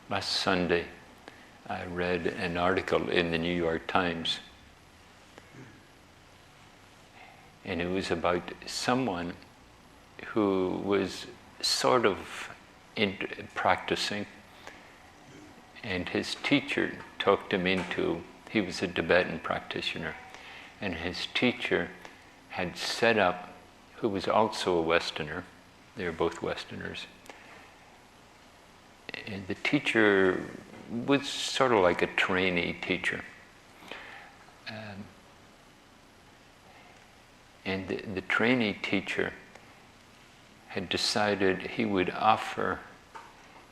Last Sunday, I read an article in the New York Times, and it was about someone who was sort of practicing, and his teacher talked him into, he was a Tibetan practitioner, and his teacher had set up, who was also a Westerner, they were both Westerners, and the teacher was sort of like a trainee teacher. And the trainee teacher had decided he would offer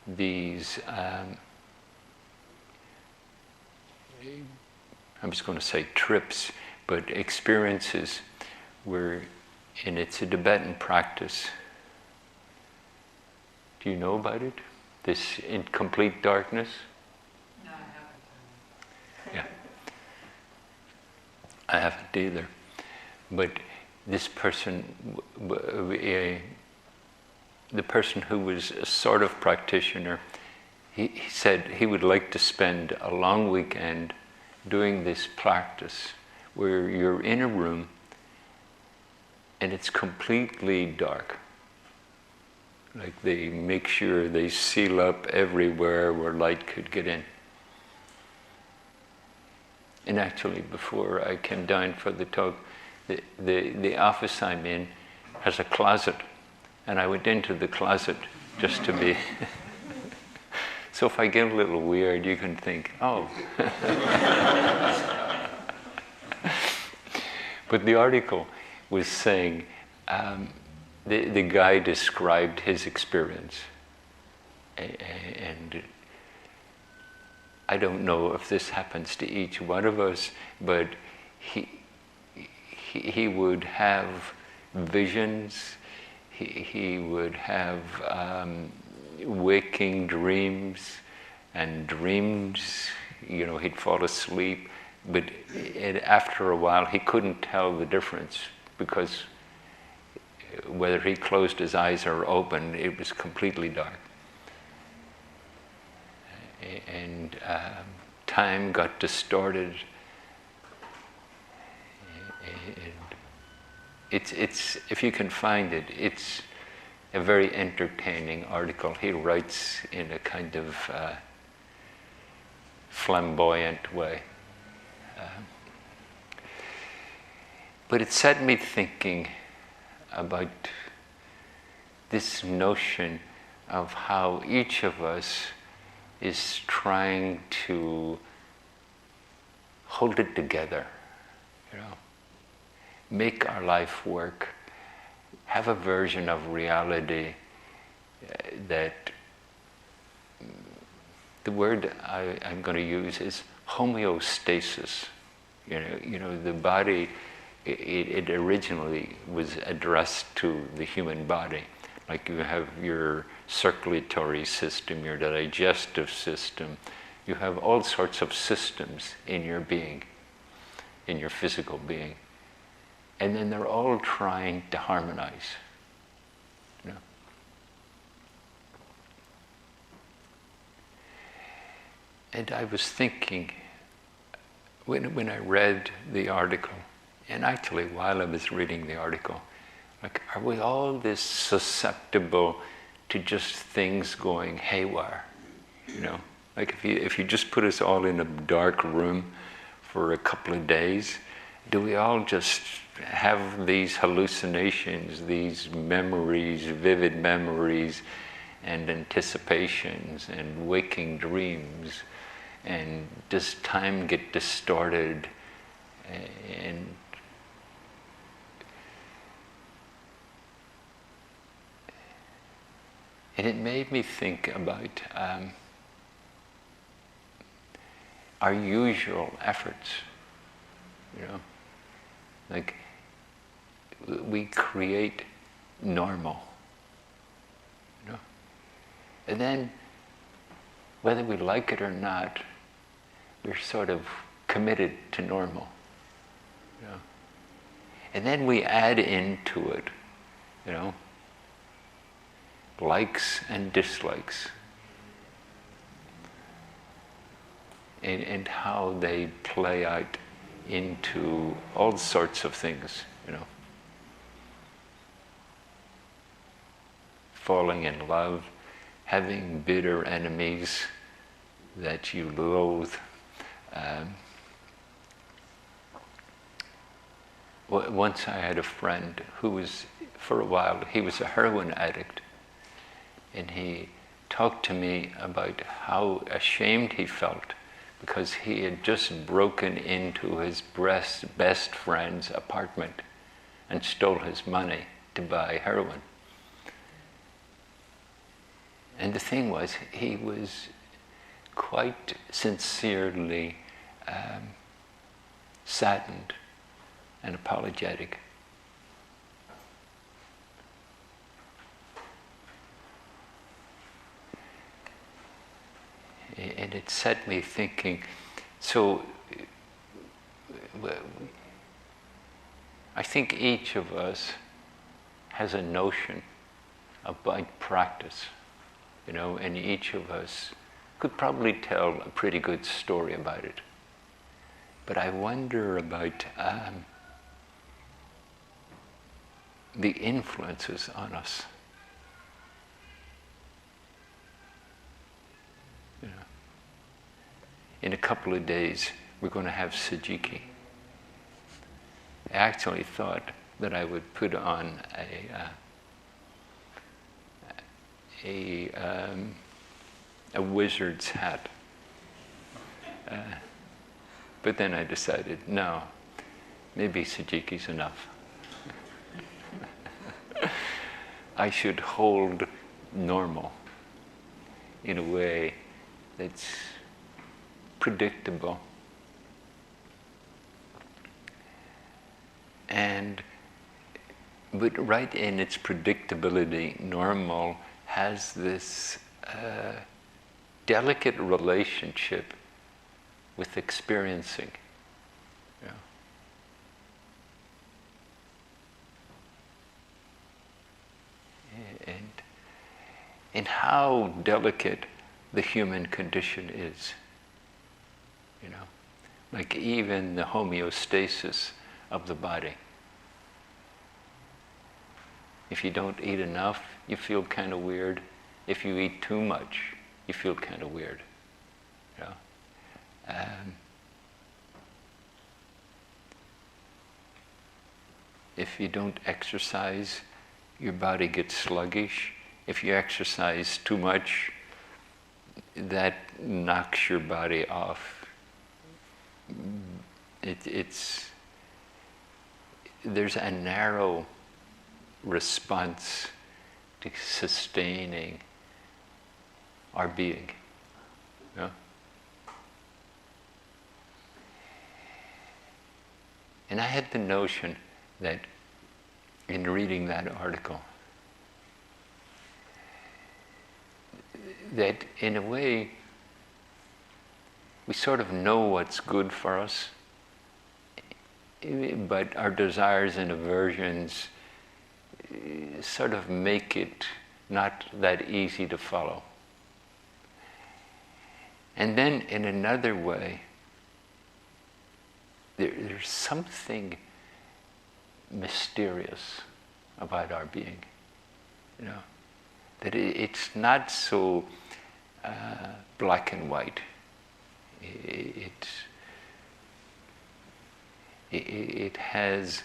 these, I'm just going to say trips, but experiences where, and it's a Tibetan practice. Do you know about it? This in complete darkness? No, I haven't. Yeah. I haven't either. But this person, the person who was a sort of practitioner, he said he would like to spend a long weekend doing this practice where you're in a room and it's completely dark. Like they make sure they seal up everywhere where light could get in. And actually, before I came down for the talk, the office I'm in has a closet, and I went into the closet just to be. So if I get a little weird, you can think, oh. But the article was saying, the guy described his experience, and I don't know if this happens to each one of us, but he would have visions, he would have waking dreams, and dreams, he'd fall asleep, but after a while he couldn't tell the difference, because whether he closed his eyes or opened, it was completely dark. And time got distorted. It's if you can find it, it's a very entertaining article. He writes in a kind of flamboyant way. But it set me thinking about this notion of how each of us is trying to hold it together, make our life work, have a version of reality that the word I'm going to use is homeostasis. The body, it originally was addressed to the human body. Like you have your circulatory system, your digestive system. You have all sorts of systems in your being, in your physical being. And then they're all trying to harmonize. And I was thinking, when I read the article, and actually while I was reading the article, like, are we all this susceptible to just things going haywire? Like if you just put us all in a dark room for a couple of days, do we all just have these hallucinations, these memories, vivid memories, and anticipations, and waking dreams? And does time get distorted? And it made me think about our usual efforts. Like we create normal, and then whether we like it or not, we're sort of committed to normal, and then we add into it, likes and dislikes. and how they play out into all sorts of things, you know. Falling in love, having bitter enemies that you loathe. Once I had a friend who was, for a while, he was a heroin addict, and he talked to me about how ashamed he felt because he had just broken into his best friend's apartment and stole his money to buy heroin. And the thing was, he was quite sincerely saddened and apologetic. And it set me thinking, so I think each of us has a notion about practice, you know, and each of us could probably tell a pretty good story about it. But I wonder about the influences on us. You know, in a couple of days, we're going to have Sajiki. I actually thought that I would put on a wizard's hat. But then I decided, no, maybe Sajiki's enough. I should hold normal in a way that's predictable. But right in its predictability, normal has this delicate relationship with experiencing. You know. And how delicate the human condition is. You know, like even the homeostasis of the body. If you don't eat enough, you feel kind of weird. If you eat too much, you feel kind of weird. You know? If you don't exercise, your body gets sluggish. If you exercise too much, that knocks your body off. There's a narrow response to sustaining our being. You know? And I had the notion that in reading that article, that in a way we sort of know what's good for us, but our desires and aversions sort of make it not that easy to follow. And then in another way, there's something mysterious about our being, you know, that it's not so black and white. It has,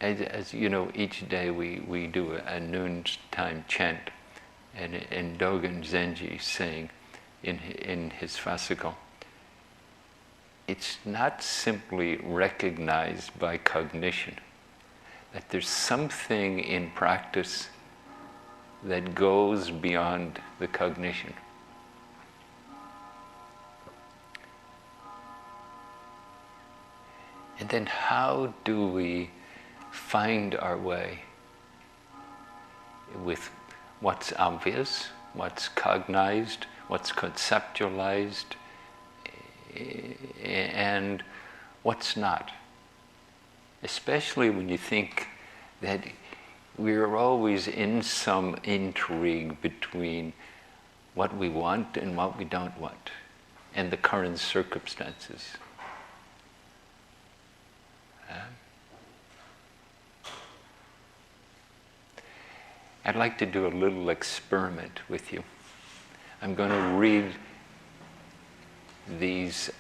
as you know, each day we do a noontime chant, and Dogen Zenji saying in his fascicle, it's not simply recognized by cognition, that there's something in practice that goes beyond the cognition. And then how do we find our way with what's obvious, what's cognized, what's conceptualized, and what's not? Especially when you think that we're always in some intrigue between what we want and what we don't want. and the current circumstances. I'd like to do a little experiment with you. I'm going to read these.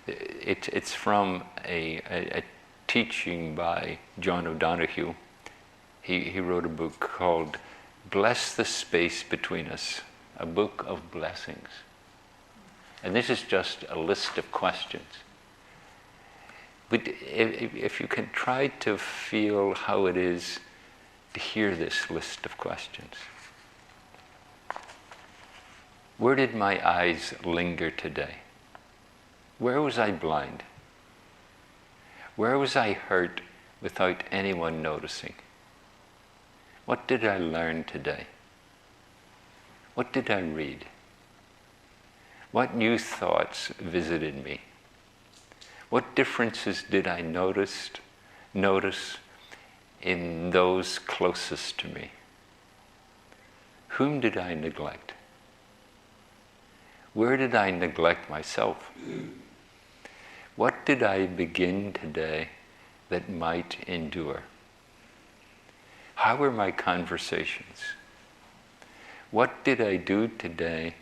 It's from a teaching by John O'Donohue. He wrote a book called Bless the Space Between Us, a book of blessings. And this is just a list of questions. But if you can try to feel how it is to hear this list of questions. Where did my eyes linger today? Where was I blind? Where was I hurt without anyone noticing? What did I learn today? What did I read? What new thoughts visited me? What differences did I notice in those closest to me? Whom did I neglect? Where did I neglect myself? What did I begin today that might endure? How were my conversations? What did I do today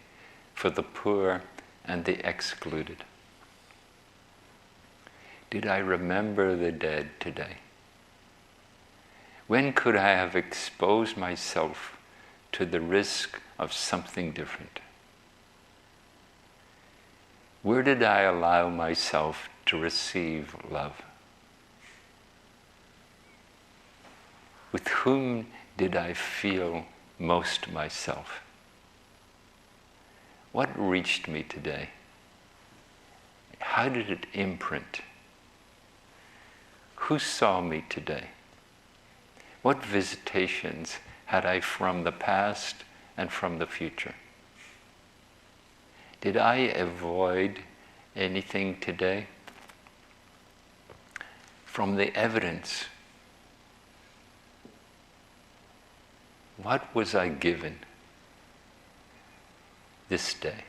for the poor and the excluded? Did I remember the dead today? When could I have exposed myself to the risk of something different? Where did I allow myself to receive love? With whom did I feel most myself? What reached me today? How did it imprint? Who saw me today? What visitations had I from the past and from the future? Did I avoid anything today? From the evidence, what was I given this day?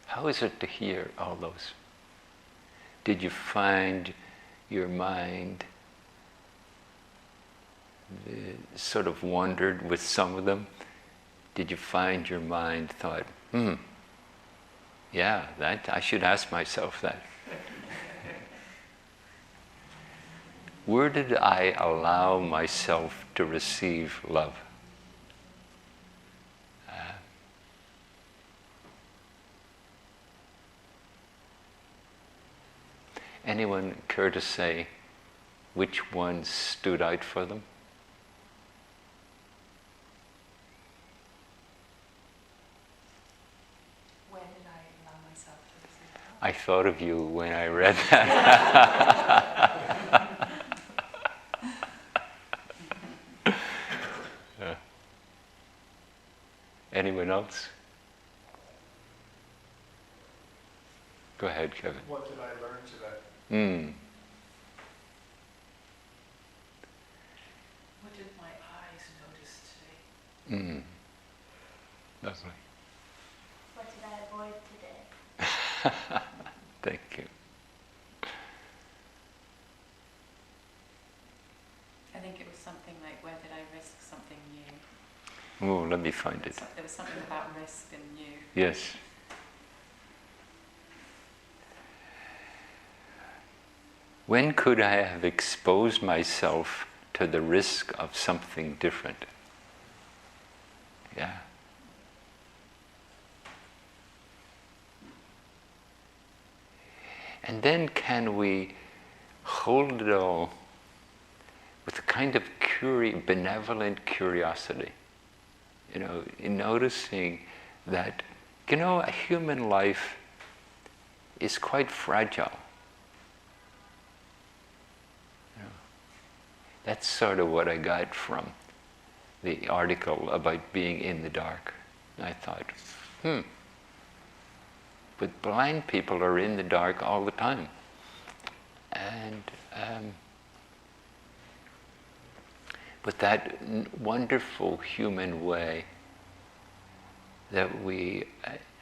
How is it to hear all those? Did you find your mind sort of wandered with some of them? Did you find your mind thought, yeah, that I should ask myself that. Where did I allow myself to receive love? Anyone care to say which ones stood out for them? Where did I allow myself to receive love? I thought of you when I read that. Anyone else? Go ahead, Kevin. What did I learn today? What did my eyes notice today? Lovely. What did I avoid today? Thank you. I think it was something like, where did I risk something new? Oh, let me find it. There was something about risk and new. Yes. When could I have exposed myself to the risk of something different? Yeah. And then can we hold it all with a kind of benevolent curiosity? You know, in noticing that, you know, a human life is quite fragile. That's sort of what I got from the article about being in the dark. And I thought, but blind people are in the dark all the time. but that wonderful human way that we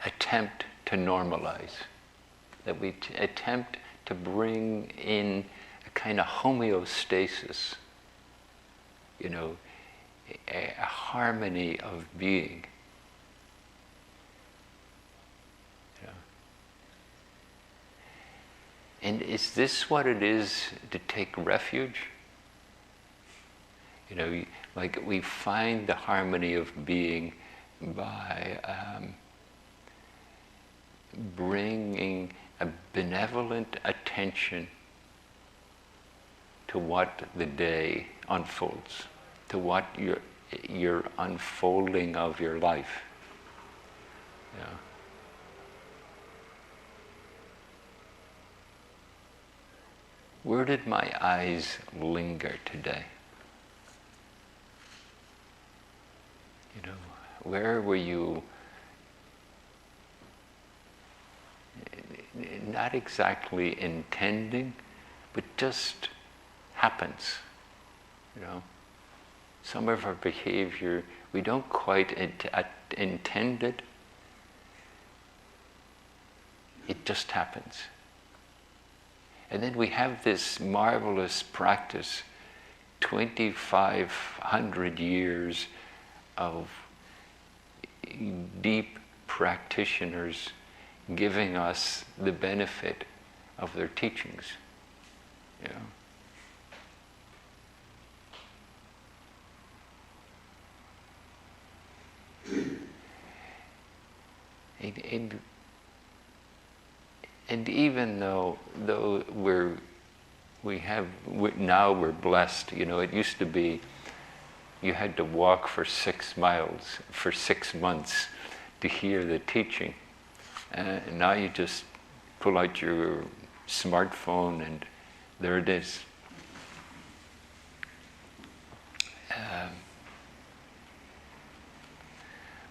attempt to normalize, that we attempt to bring in a kind of homeostasis, you know, a harmony of being. You know. And is this what it is to take refuge? You know, like we find the harmony of being by bringing a benevolent attention to what the day unfolds, to what your unfolding of your life. Yeah. Where did my eyes linger today? You know, where were you not exactly intending, but just happens, you know? Some of our behavior, we don't quite intend it. It just happens. And then we have this marvelous practice, 2,500 years of deep practitioners giving us the benefit of their teachings. You know? And even though now we're blessed, you know, it used to be you had to walk for 6 miles for 6 months to hear the teaching. And now you just pull out your smartphone and there it is.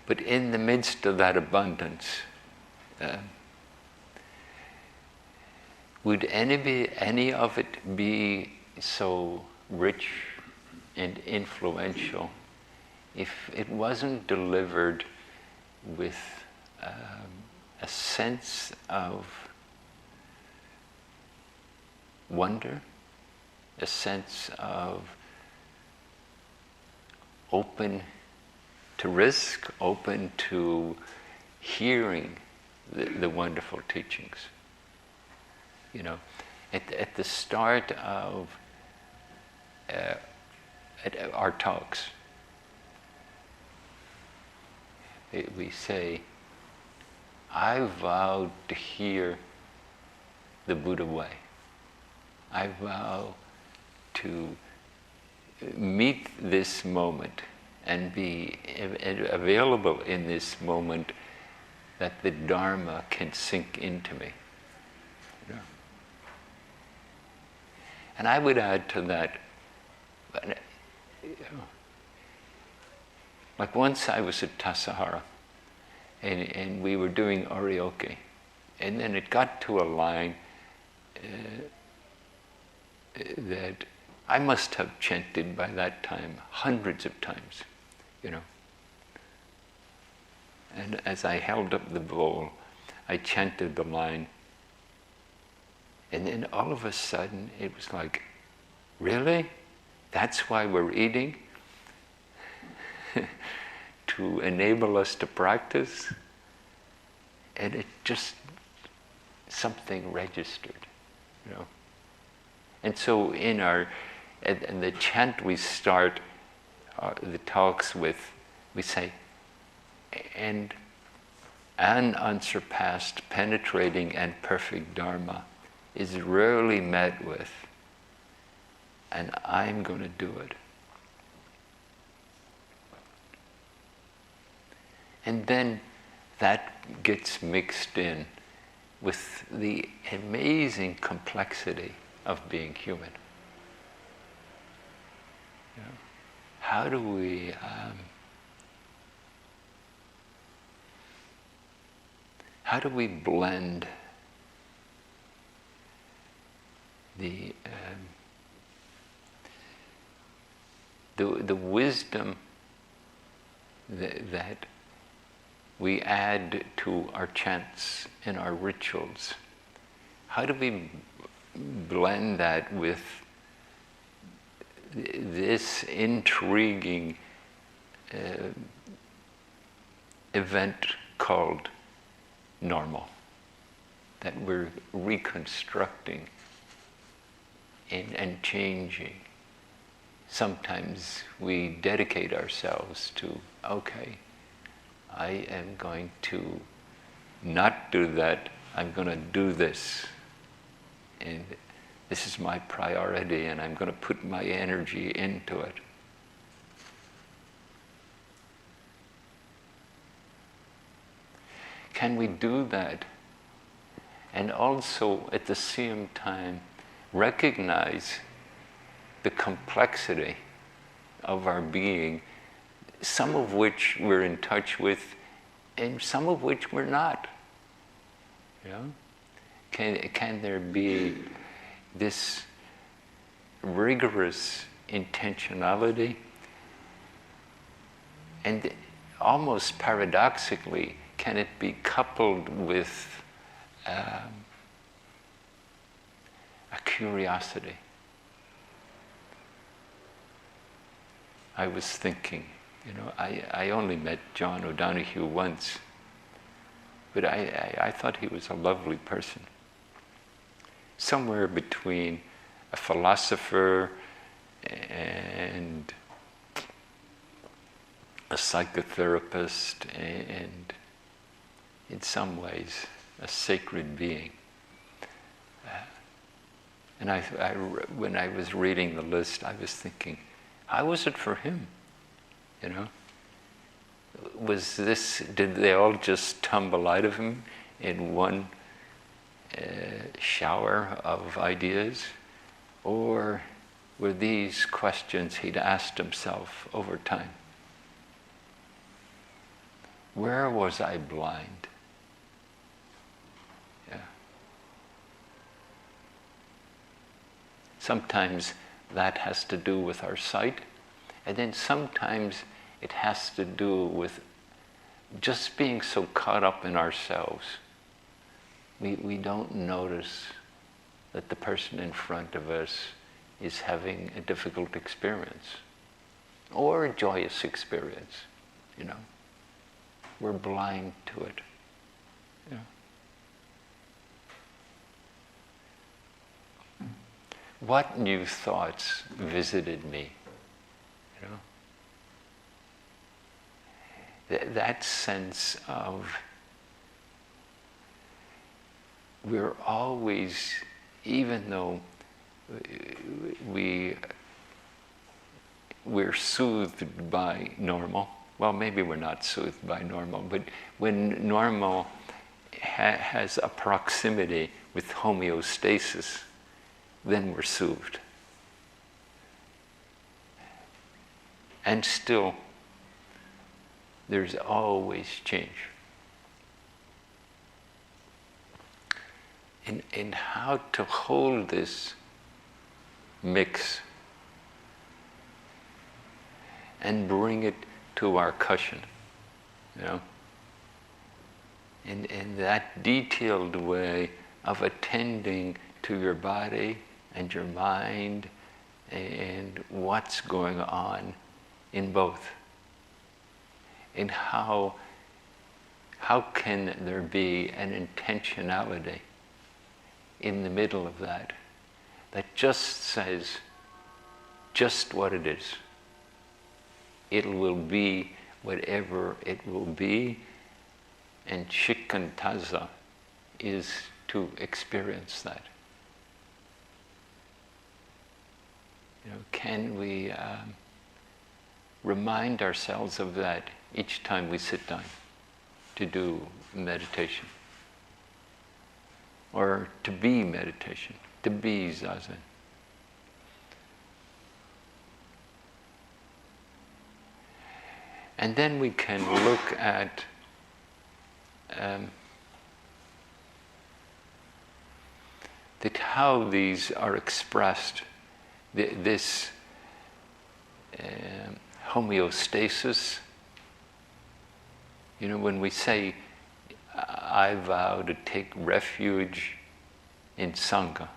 But in the midst of that abundance, would any of it be so rich and influential if it wasn't delivered with a sense of wonder, a sense of open to risk, open to hearing the wonderful teachings? You know, at the start of at our talks, we say, I vow to hear the Buddha way. I vow to meet this moment and be available in this moment that the Dharma can sink into me. You know? And I would add to that, you know, like once I was at Tassajara, and we were doing Orioke, and then it got to a line that I must have chanted by that time hundreds of times, you know. And as I held up the bowl, I chanted the line, and then all of a sudden it was like, really? That's why we're eating? To enable us to practice? And it just, something registered, you know. And so in the chant we start the talks with, we say, and an unsurpassed, penetrating and perfect Dharma is rarely met with, and I'm going to do it. And then that gets mixed in with the amazing complexity of being human. You know, how do we blend the the wisdom that we add to our chants and our rituals. How do we blend that with this intriguing event called normal, that we're reconstructing and changing? Sometimes we dedicate ourselves to, okay, I am going to not do that, I'm going to do this. And this is my priority, and I'm going to put my energy into it. Can we do that? And also, at the same time, recognize the complexity of our being, some of which we're in touch with, and some of which we're not. You know? Can there be this rigorous intentionality? And almost paradoxically, can it be coupled with a curiosity? I was thinking, you know, I only met John O'Donohue once, but I thought he was a lovely person. Somewhere between a philosopher and a psychotherapist and in some ways a sacred being. And when I was reading the list, I was thinking, how was it for him? You know? Did they all just tumble out of him in one shower of ideas? Or were these questions he'd asked himself over time? Where was I blind? Yeah. Sometimes that has to do with our sight, and then sometimes it has to do with just being so caught up in ourselves. We don't notice that the person in front of us is having a difficult experience or a joyous experience, you know. We're blind to it. Yeah. What new thoughts visited me? You know? That sense of we're always, even though we're soothed by normal, well, maybe we're not soothed by normal, but when normal has a proximity with homeostasis, then we're soothed. And still, there's always change. And how to hold this mix and bring it to our cushion, you know? In that detailed way of attending to your body and your mind and what's going on in both. And how can there be an intentionality in the middle of that just says just what it is. It will be whatever it will be, and shikantaza is to experience that. You know, can we remind ourselves of that each time we sit down to do meditation? Or to be meditation, to be zazen. And then we can look at that how these are expressed, this homeostasis. You know, when we say, I vow to take refuge in Sangha,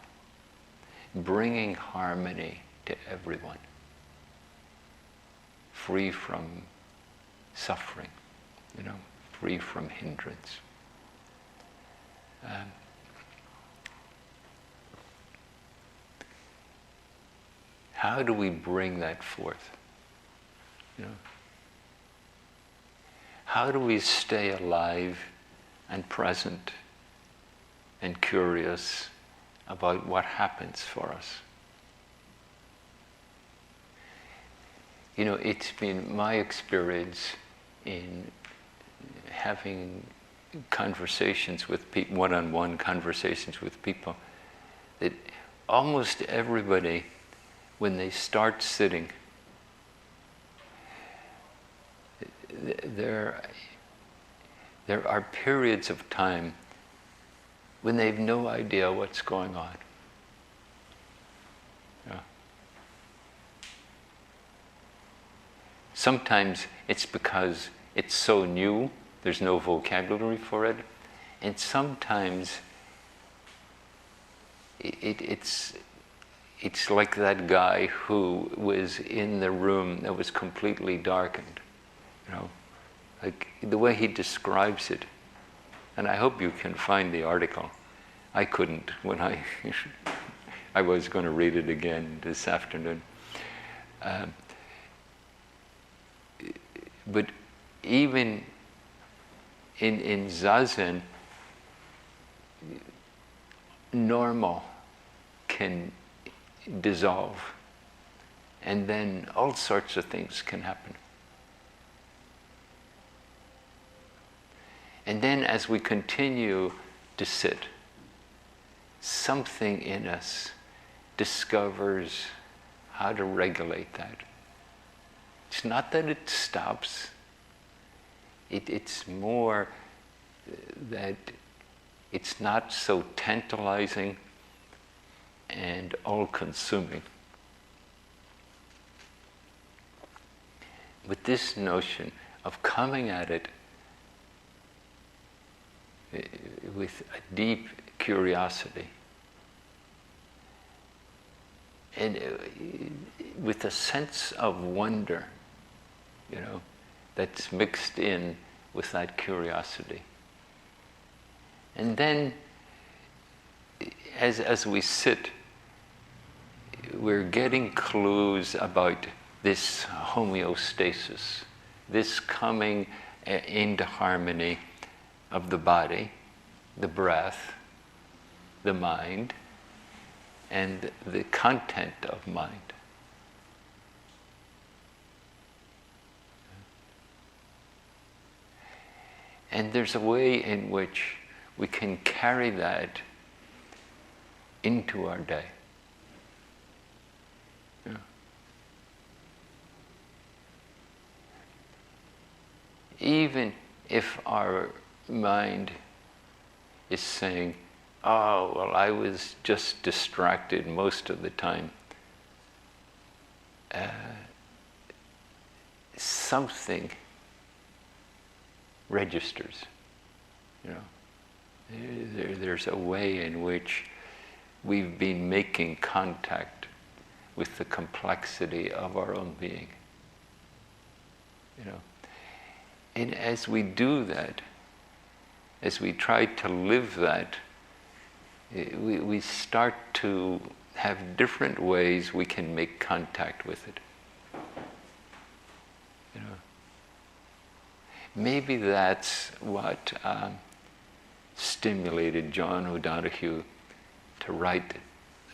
bringing harmony to everyone, free from suffering, you know, free from hindrance. How do we bring that forth? You know? How do we stay alive and present and curious about what happens for us? You know, it's been my experience in having conversations with people, one-on-one conversations with people, that almost everybody, when they start sitting, there are periods of time when they have no idea what's going on. Yeah. Sometimes it's because it's so new, there's no vocabulary for it, and sometimes it's like that guy who was in the room that was completely darkened. You know, like the way he describes it, and I hope you can find the article. I couldn't when I was going to read it again this afternoon. But even in Zazen, normal can dissolve, and then all sorts of things can happen. And then as we continue to sit, something in us discovers how to regulate that. It's not that it stops. It's more that it's not so tantalizing and all-consuming. With this notion of coming at it with a deep curiosity and with a sense of wonder, you know, that's mixed in with that curiosity. And then as we sit, we're getting clues about this homeostasis, this coming into harmony of the body, the breath, the mind, and the content of mind. And there's a way in which we can carry that into our day. Yeah. Even if our mind is saying, oh, well, I was just distracted most of the time. Something registers, you know. There's a way in which we've been making contact with the complexity of our own being, you know. And as we do that, as we try to live that, we start to have different ways we can make contact with it. You know, maybe that's what stimulated John O'Donohue to write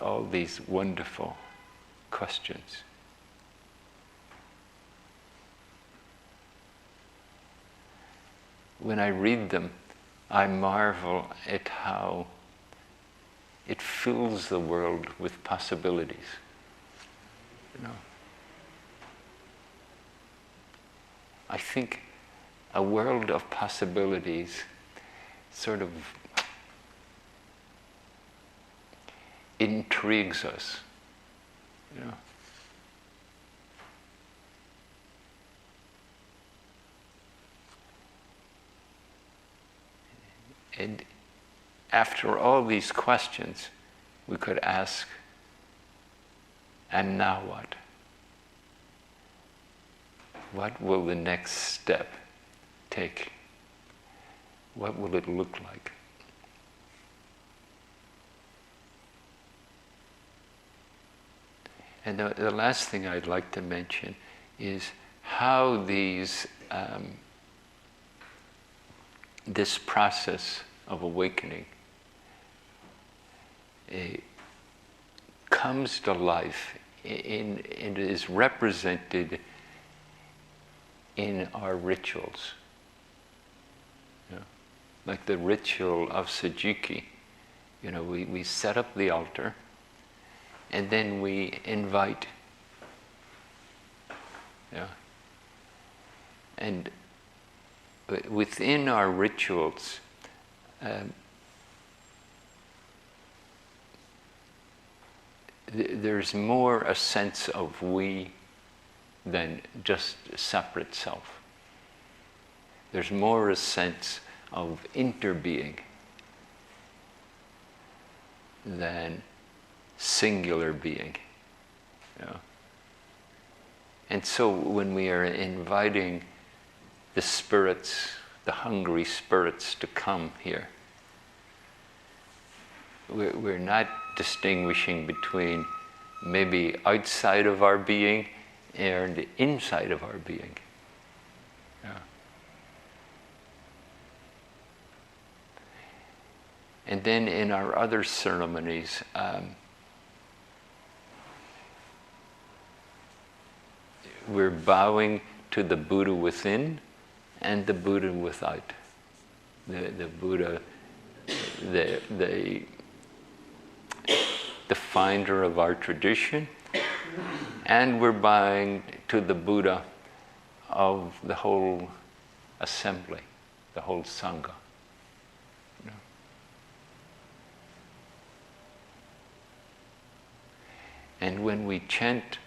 all these wonderful questions. When I read them, I marvel at how it fills the world with possibilities. You know, I think a world of possibilities sort of intrigues us. You know, And after all these questions, we could ask, and now what? What will the next step take? What will it look like? And the last thing I'd like to mention is how these this process of awakening comes to life and is represented in our rituals. You know, like the ritual of Sajiki. You know, we set up the altar and then we invite. Yeah. And within our rituals, there's more a sense of we than just separate self. There's more a sense of interbeing than singular being. You know? And so when we are inviting the spirits, the hungry spirits to come here, we're not distinguishing between maybe outside of our being and inside of our being. Yeah. And then in our other ceremonies, we're bowing to the Buddha within and the Buddha without. The Buddha, the finder of our tradition, and we're bowing to the Buddha of the whole assembly, the whole Sangha. You know? And when we chant,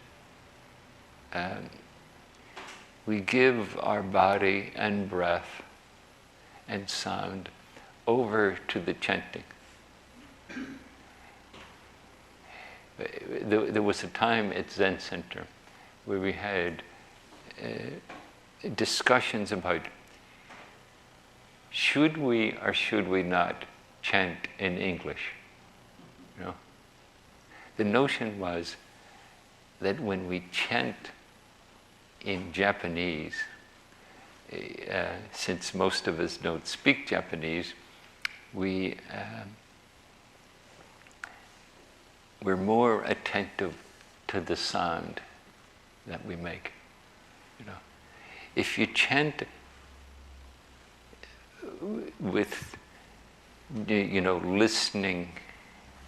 we give our body and breath and sound over to the chanting. There was a time at Zen Center where we had discussions about should we or should we not chant in English. You know? The notion was that when we chant in Japanese, since most of us don't speak Japanese, we're more attentive to the sound that we make. You know, if you chant with, you know, listening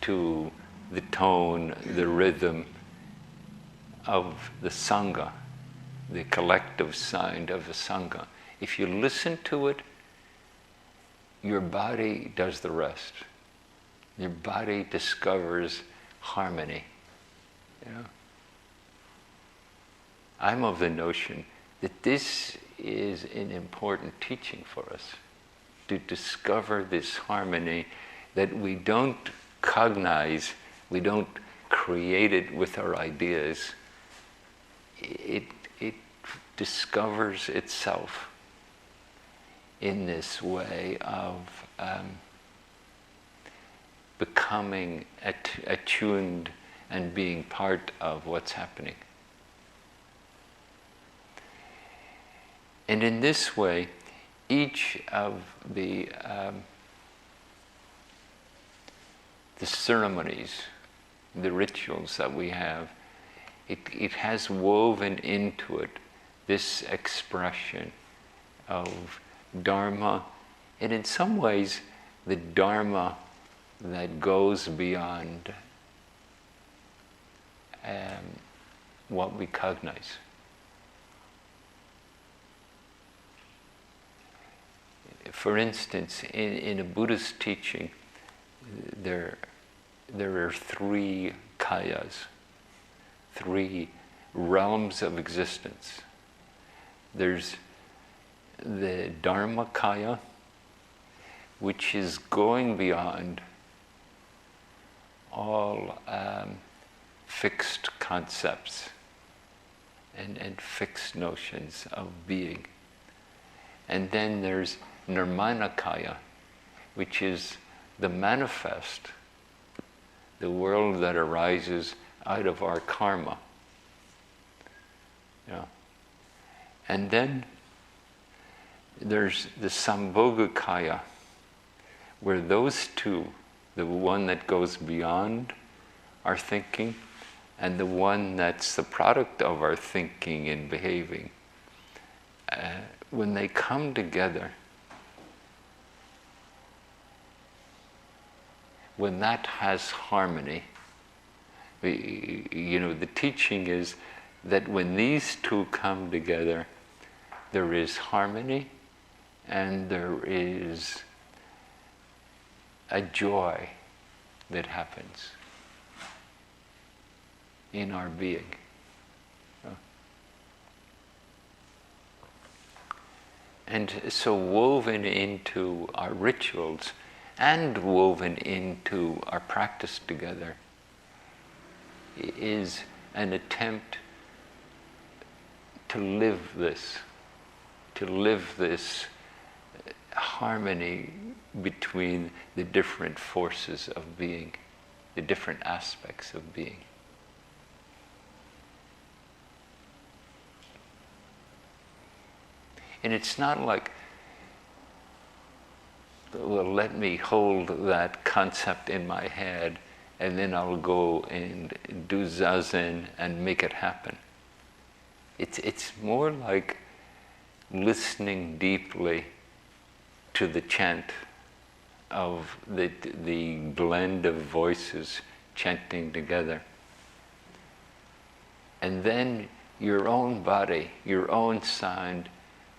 to the tone, the rhythm of the Sangha, the collective sound of the Sangha, if you listen to it, your body does the rest. Your body discovers harmony. You know? I'm of the notion that this is an important teaching for us, to discover this harmony that we don't cognize, we don't create it with our ideas. It discovers itself in this way of becoming attuned and being part of what's happening. And in this way, each of the ceremonies, the rituals that we have, it has woven into it this expression of Dharma, and in some ways the Dharma that goes beyond what we cognize. For instance, in a Buddhist teaching, there are three kayas, three realms of existence. There's the Dharma kaya, which is going beyond all fixed concepts and fixed notions of being. And then there's Nirmanakaya, which is the manifest, the world that arises out of our karma. Yeah. And then there's the Sambhogakaya, where those two, the one that goes beyond our thinking and the one that's the product of our thinking and behaving, when they come together, when that has harmony, the teaching is that when these two come together, there is harmony and there is a joy that happens in our being. And so woven into our rituals and woven into our practice together is an attempt to live this harmony between the different forces of being, the different aspects of being. And it's not like, well, let me hold that concept in my head and then I'll go and do zazen and make it happen. It's more like listening deeply to the chant of the blend of voices chanting together. And then your own body, your own sound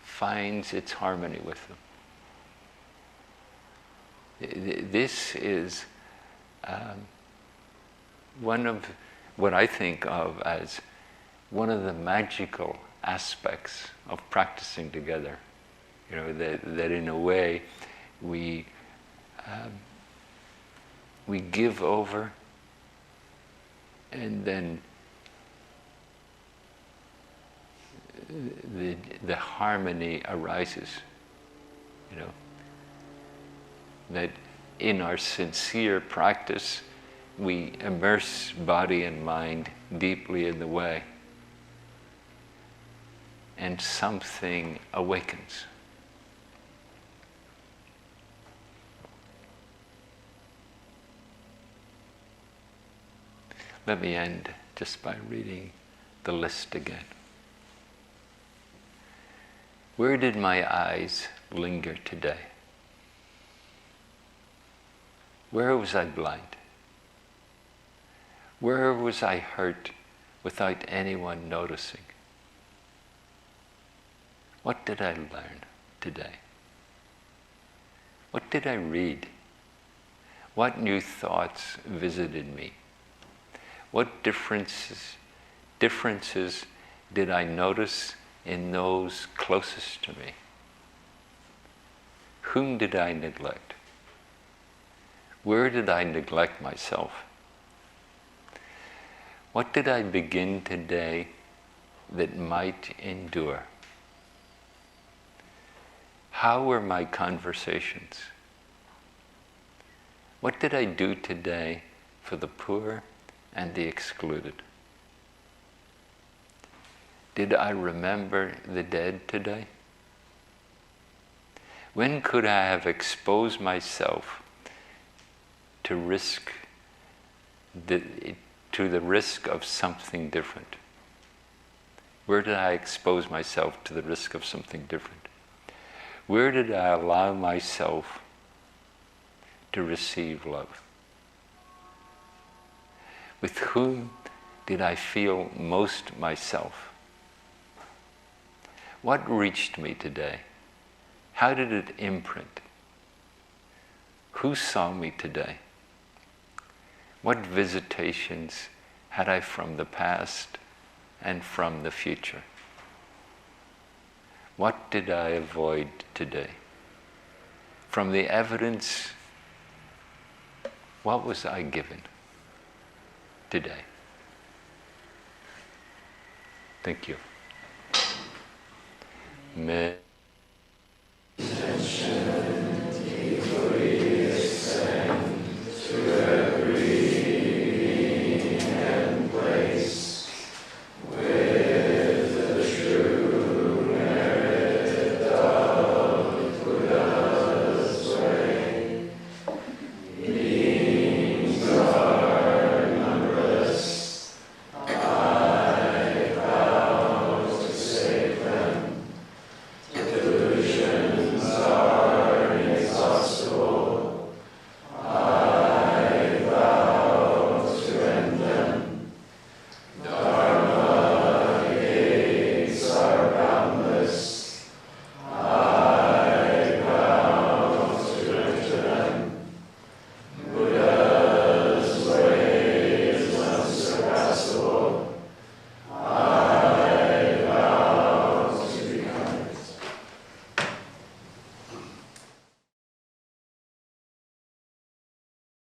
finds its harmony with them. This is one of what I think of as one of the magical aspects of practicing together. That in a way we give over and then the harmony arises. That in our sincere practice we immerse body and mind deeply in the way, and something awakens. Let me end just by reading the list again. Where did my eyes linger today? Where was I blind? Where was I hurt without anyone noticing? What did I learn today? What did I read? What new thoughts visited me? What differences did I notice in those closest to me? Whom did I neglect? Where did I neglect myself? What did I begin today that might endure? How were my conversations? What did I do today for the poor and the excluded? Did I remember the dead today? When could I have exposed myself to the risk of something different? Where did I expose myself to the risk of something different? Where did I allow myself to receive love? With whom did I feel most myself? What reached me today? How did it imprint? Who saw me today? What visitations had I from the past and from the future? What did I avoid today? from the evidence, what was I given today? Thank you.